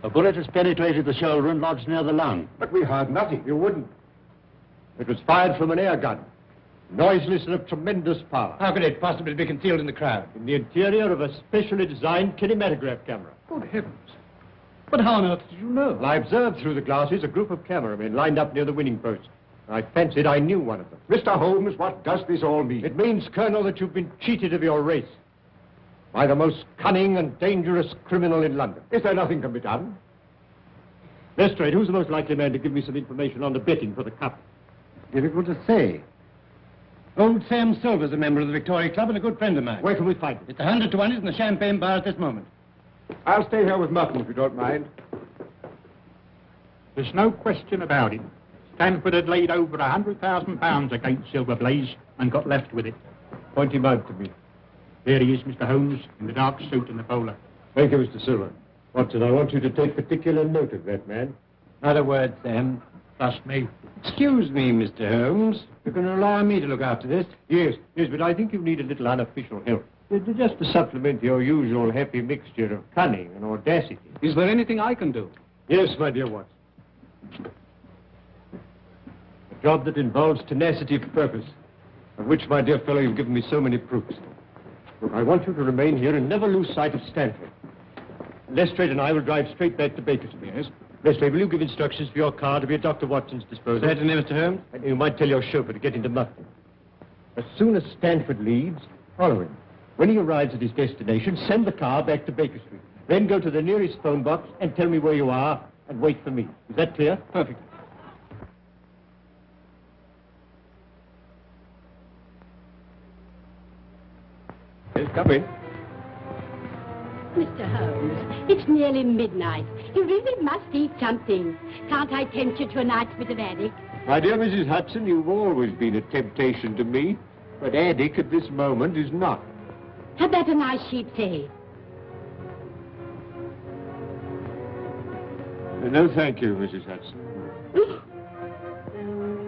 A bullet has penetrated the shoulder and lodged near the lung.
But we heard nothing. You wouldn't. It was fired from an air gun. Noiseless and of tremendous power.
How could it possibly be concealed in the crowd?
In the interior of a specially designed kinematograph camera.
Good heavens. But how on earth did you know?
Well, I observed through the glasses a group of cameramen lined up near the winning post. I fancied I knew one of them.
Mr. Holmes, what does this all mean?
It means, Colonel, that you've been cheated of your race by the most cunning and dangerous criminal in London.
Is there nothing can be done?
Lestrade, who's the most likely man to give me some information on the betting for the cup?
Difficult to say. Old Sam Silver's a member of the Victorian Club and a good friend of mine.
Where can we find him?
It's 100 to 1 in the champagne bar at this moment.
I'll stay here with Merton if you don't mind.
There's no question about it. Stanford had laid over £100,000 against Silverblaze and got left with it.
Point him out to me.
There he is, Mr. Holmes, in the dark suit and the bowler.
Thank you, Mr. Silver. Watson, I want you to take particular note of that man.
Not a word, Sam.
Trust me.
Excuse me, Mr. Holmes. You can rely on me to look after this.
Yes, but I think you need a little unofficial help. Just to supplement your usual happy mixture of cunning and audacity.
Is there anything I can do?
Yes, my dear Watson. A job that involves tenacity of purpose, of which, my dear fellow, you've given me so many proofs. Look, I want you to remain here and never lose sight of Stanford. Lestrade and I will drive straight back to Bakersfield. Yes? Lestrade, will you give instructions for your car to be at Dr. Watson's disposal?
Certainly, Mr. Holmes.
And you might tell your chauffeur to get into Mutton. As soon as Stanford leaves, follow him. When he arrives at his destination, send the car back to Baker Street. Then go to the nearest phone box and tell me where you are and wait for me. Is that clear?
Perfect.
Yes, come in.
Mr. Holmes, it's nearly midnight. You really must eat something. Can't I tempt you to a night's bit of haddock?
My dear Mrs. Hudson, you've always been a temptation to me, but haddock at this moment is not.
How about a nice sheep's head?
No, thank you, Mrs. Hudson.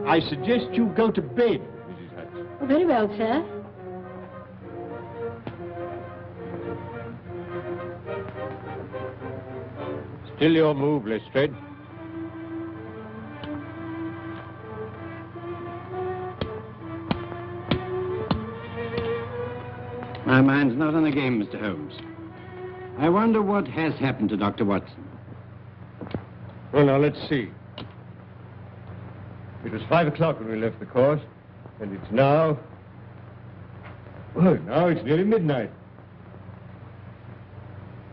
I suggest you go to bed, Mrs. Hudson.
Oh, very well, sir.
Still your move, Lestrade.
My mind's not on the game, Mr. Holmes. I wonder what has happened to Dr. Watson.
Well, now, let's see. It was 5 o'clock when we left the course, and it's now... Well, now it's nearly midnight.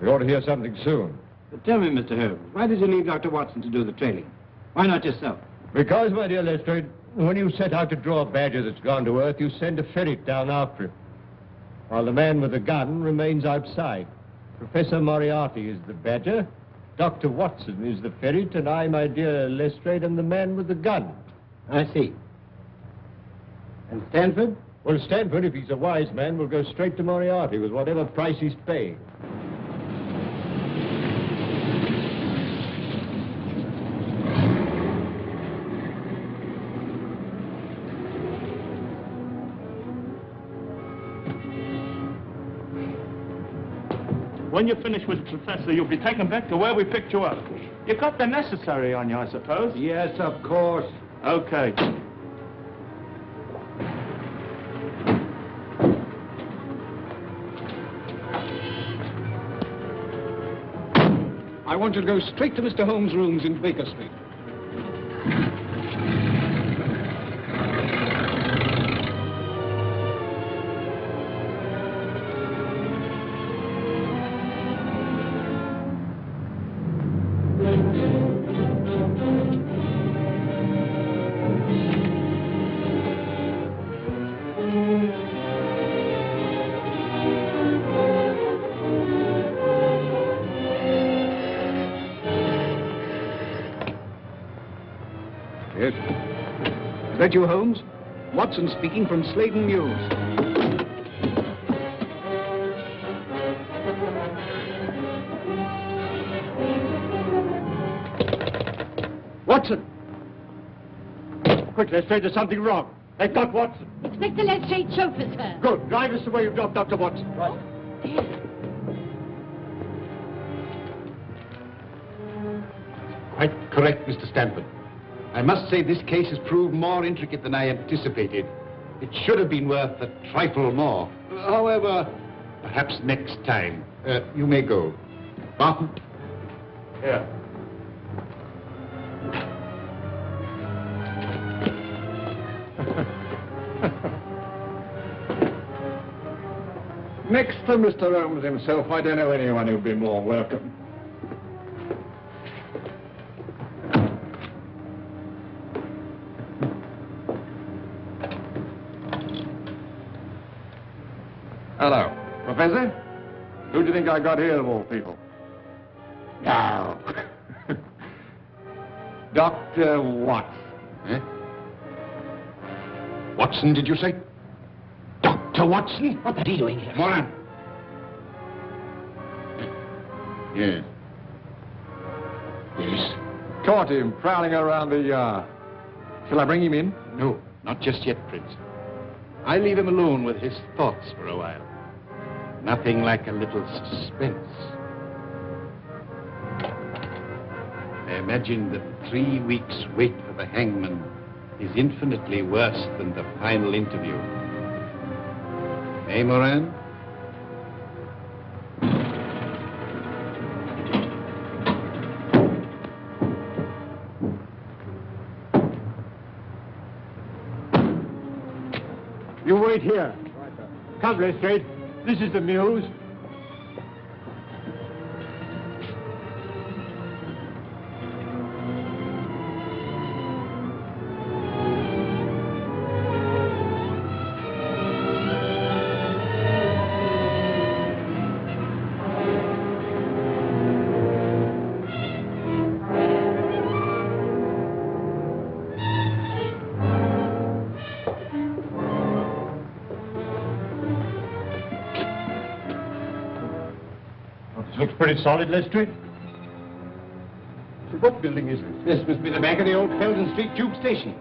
We ought to hear something soon.
But tell me, Mr. Holmes, why did you leave Dr. Watson to do the trailing? Why not yourself?
Because, my dear Lestrade, when you set out to draw a badger that's gone to earth, you send a ferret down after him, while the man with the gun remains outside. Professor Moriarty is the badger, Dr. Watson is the ferret, and I, my dear Lestrade, am the man with the gun.
I see. And Stanford?
Well, Stanford, if he's a wise man, will go straight to Moriarty with whatever price he's paying.
When you finish with the professor, you'll be taken back to where we picked you up. You got the necessary on you, I suppose?
Yes, of course.
Okay.
I want you to go straight to Mr. Holmes' rooms in Baker Street.
Yes?
Is that you, Holmes? Watson speaking from Sladen Mews. Watson!
Quick, Lestrade, there's something wrong. They've got Watson.
Inspector Lestrade chauffeur, sir.
Good. Drive us the way you've dropped Dr. Watson. Right.
Quite correct, Mr. Stanford. I must say this case has proved more intricate than I anticipated. It should have been worth a trifle more. However, perhaps next time. You may go. Barton?
Yeah.
Next to Mr. Holmes himself, I don't know anyone who'd be more welcome. Hello. Professor? Who do you think I got here, of all people?
No.
Dr. Watson.
Eh? Watson, did you say? Dr. Watson?
What are you doing here?
Moran. Yes. Yes.
Caught him prowling around the yard. Shall I bring him in?
No, not just yet, Prince. I leave him alone with his thoughts for a while. Nothing like a little suspense. I imagine that 3 weeks' wait for the hangman is infinitely worse than the final interview. Eh, Moran?
You wait here. Right, sir. Come, Lestrade. This is the Mews. Looks pretty solid, Lestrade. So what building is this?
This must be the back of the old Felden Street Tube Station.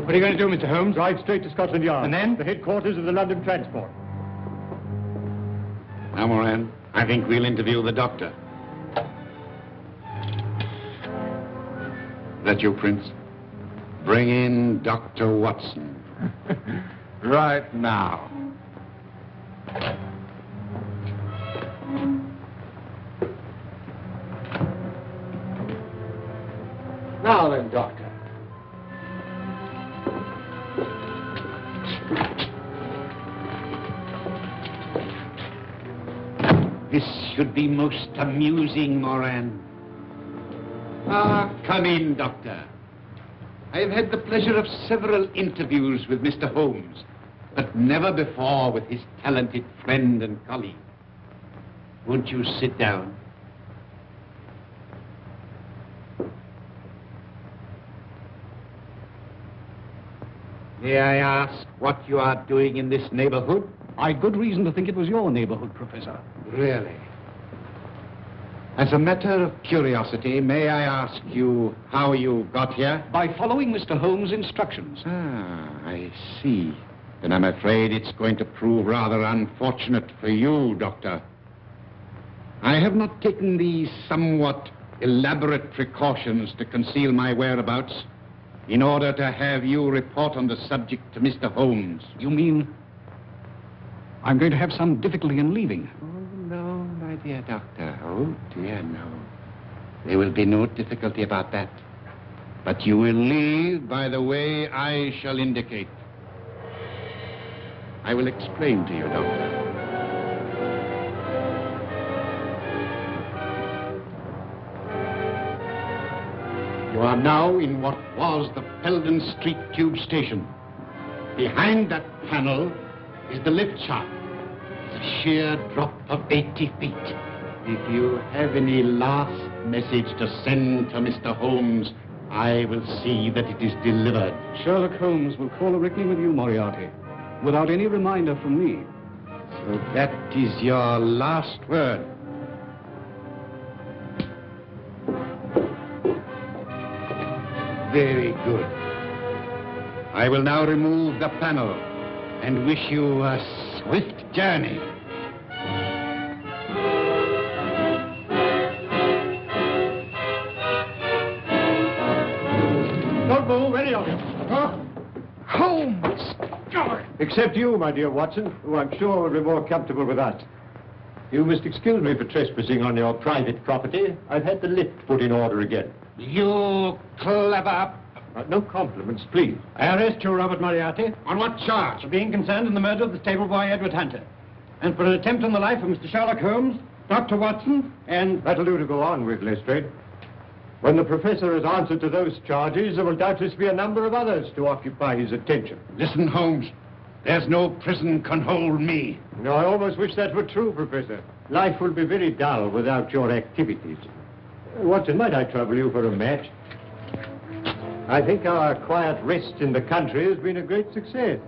What are you going to do, Mr. Holmes? Drive straight to Scotland Yard. And then? The headquarters of the London Transport.
Now, Moran, I think we'll interview the doctor. that you, Prince? Bring in Dr. Watson.
Right now.
Now then, Doctor.
This should be most amusing, Moran. Come in, Doctor. I have had the pleasure of several interviews with Mr. Holmes, but never before with his talented friend and colleague. Won't you sit down? May I ask what you are doing in this neighborhood?
I'd good reason to think it was your neighborhood, Professor.
Really? As a matter of curiosity, may I ask you how you got here?
By following Mr. Holmes' instructions.
I see. Then I'm afraid it's going to prove rather unfortunate for you, Doctor. I have not taken these somewhat elaborate precautions to conceal my whereabouts in order to have you report on the subject to Mr. Holmes.
You mean I'm going to have some difficulty in leaving?
Oh, no, my dear Doctor. Oh, dear, no. There will be no difficulty about that. But you will leave by the way I shall indicate. I will explain to you, Doctor. You are now in what was the Peldon Street Tube Station. Behind that panel is the lift shaft. It's a sheer drop of 80 feet. If you have any last message to send to Mr. Holmes, I will see that it is delivered.
Sherlock Holmes will call a reckoning with you, Moriarty, without any reminder from me.
So that is your last word. Very good. I will now remove the panel and wish you a swift journey.
Don't move, any of you. Huh?
Holmes! Except you, my dear Watson, who I'm sure will be more comfortable with us. You must excuse me for trespassing on your private property. I've had the lift put in order again.
You clever...
No compliments, please.
I arrest you, Robert Moriarty.
On what charge?
For being concerned in the murder of the stable boy, Edward Hunter. And for an attempt on the life of Mr. Sherlock Holmes, Dr. Watson, and...
That'll do to go on with, Lestrade. When the professor has answered to those charges, there will doubtless be a number of others to occupy his attention.
Listen, Holmes. There's no prison can hold me.
No, I almost wish that were true, Professor. Life will be very dull without your activities. Watson, might I trouble you for a match? I think our quiet rest in the country has been a great success.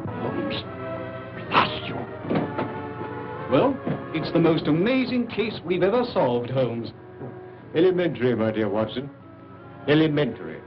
Holmes, blast you.
Well, it's the most amazing case we've ever solved, Holmes.
Elementary, my dear Watson. Elementary.